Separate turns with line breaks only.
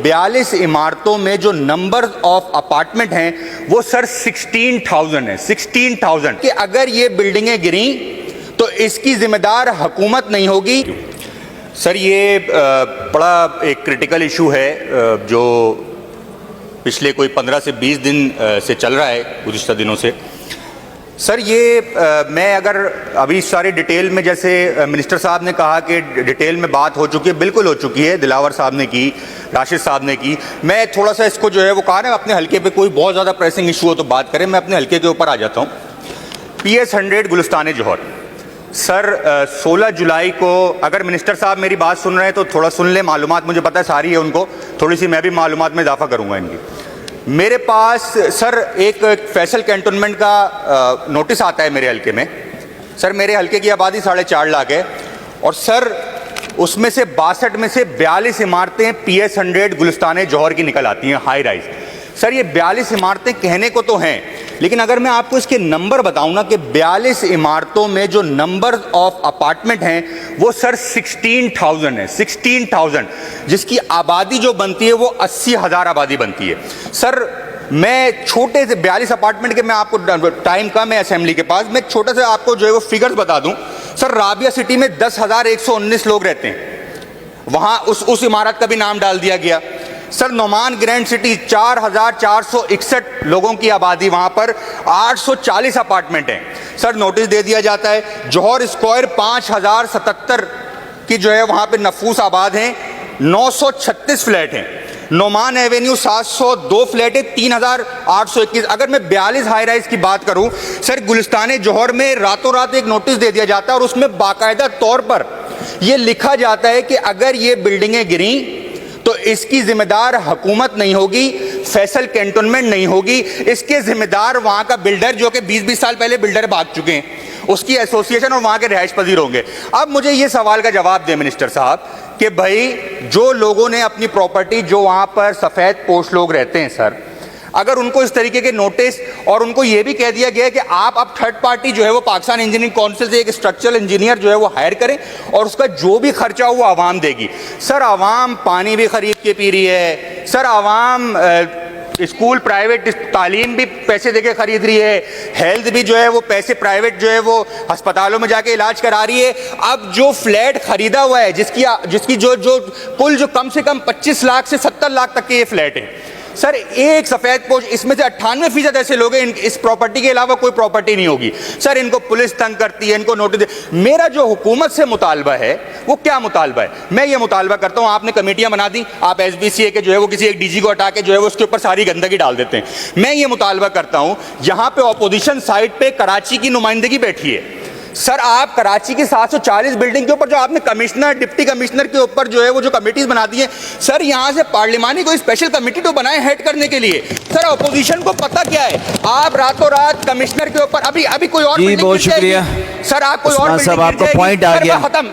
42 इमारतों में जो नंबर ऑफ अपार्टमेंट हैं वो सर 16,000 है। 16,000 कि अगर ये बिल्डिंगें गिरी तो इसकी जिम्मेदार हुकूमत नहीं होगी। सर ये बड़ा एक क्रिटिकल इशू है जो पिछले कोई 15 से 20 दिन से चल रहा है, गुज़िश्ता दिनों से। सर ये मैं अगर अभी सारी डिटेल में, जैसे मिनिस्टर साहब ने कहा कि डिटेल में बात हो चुकी है, बिल्कुल हो चुकी है, दिलावर साहब ने की, राशिद साहब ने की। मैं थोड़ा सा इसको जो है वो कहा ना, अपने हल्के पे कोई बहुत ज़्यादा प्रेसिंग इशू हो तो बात करें, मैं अपने हल्के के ऊपर आ जाता हूँ। PS 100 गुलिस्तान जौहर। सर 16 जुलाई को, अगर मिनिस्टर साहब मेरी बात सुन रहे हैं तो थोड़ा सुन लें, मालूमात मुझे पता है सारी है उनको, थोड़ी सी मैं भी मालूमात में इजाफा करूँगा इनकी। मेरे पास सर एक फैसल कैंटोनमेंट का नोटिस आता है मेरे हल्के में। सर मेरे हल्के की आबादी 4.5 लाख है और सर उसमें से 62 में से 42 इमारतें PS 100 गुलिस्तान जौहर की निकल आती हैं, हाई राइज। सर ये 42 इमारतें कहने को तो हैं, लेकिन अगर मैं आपको इसके नंबर बताऊं ना कि 42 इमारतों में जो नंबर ऑफ अपार्टमेंट हैं वो सर 16,000 है। 16,000 जिसकी आबादी जो बनती है वो 80,000 आबादी बनती है। सर मैं छोटे से 42 अपार्टमेंट के, मैं आपको टाइम कम है असेंबली के पास, मैं छोटा सा आपको जो है वो फिगर्स बता दूं। सर राबिया सिटी में 10,119 लोग रहते हैं, वहां उस इमारत का भी नाम डाल दिया गया। सर नोमान ग्रैंड सिटी 4,461 लोगों की आबादी, वहां पर 840 अपार्टमेंट हैं। सर नोटिस दे दिया जाता है। जौहर स्क्वायर 5,077 की जो है वहां पे नफूस आबाद हैं, 936 फ्लैट हैं। नोमान एवेन्यू 702 फ्लैट है, 3,821। अगर मैं 42 हाई राइज की बात करूं सर, गुलिस्तान जौहर में रातों रात एक नोटिस दे दिया जाता है और उसमें बाकायदा तौर पर यह लिखा जाता है कि अगर ये बिल्डिंगें गिरी तो इसकी जिम्मेदार हुकूमत नहीं होगी, फैसल कैंटोनमेंट नहीं होगी, इसके जिम्मेदार वहां का बिल्डर, जो कि 20-20 साल पहले बिल्डर भाग चुके हैं, उसकी एसोसिएशन और वहां के रिहाइश पजीर होंगे। अब मुझे ये सवाल का जवाब दें मिनिस्टर साहब कि भाई जो लोगों ने अपनी प्रॉपर्टी, जो वहां पर सफेद पोश लोग रहते हैं सर, अगर उनको इस तरीके के नोटिस, और उनको यह भी कह दिया गया है कि आप अब थर्ड पार्टी जो है वो पाकिस्तान इंजीनियरिंग काउंसिल से एक स्ट्रक्चरल इंजीनियर जो है वो हायर करें और उसका जो भी खर्चा हो वो आवाम देगी। सर आवाम पानी भी खरीद के पी रही है, सर आवाम स्कूल प्राइवेट तालीम भी पैसे देके खरीद रही है, हेल्थ भी जो है वो पैसे प्राइवेट जो है वो अस्पतालों में जाके इलाज करा रही है। अब जो फ्लैट खरीदा हुआ है, जिसकी जो कुल जो कम से कम 25 लाख से 70 लाख तक के ये फ्लैट है सर, एक सफेद पोश, इसमें से 98% ऐसे लोग हैं इस प्रॉपर्टी के अलावा कोई प्रॉपर्टी नहीं होगी। सर इनको पुलिस तंग करती है, इनको नोटिस। मेरा जो हुकूमत से मुतालबा है वो क्या मुतालबा है? मैं ये मुतालबा करता हूं, आपने कमेटियां बना दी, आप SBCA के जो है वो किसी एक DG को हटा के जो है वो उसके ऊपर सारी गंदगी डाल देते हैं। मैं ये मुतालबा करता हूं, जहां पे ऑपोजिशन साइड पे कराची की नुमाइंदगी बैठी है, सर आप कराची की 740 बिल्डिंग के ऊपर जो आपने कमिश्नर, डिप्टी कमिश्नर के ऊपर जो है वो जो कमेटीज बना दी है, सर यहां से पार्लिमानी कोई स्पेशल कमेटी तो बनाए हेड करने के लिए। सर अपोजिशन को पता क्या है, आप रातों रात कमिश्नर के ऊपर, अभी कोई और
बहुत शुक्रिया
सर, आप कोई और
सब आपका पॉइंट आ गया।
खत्म।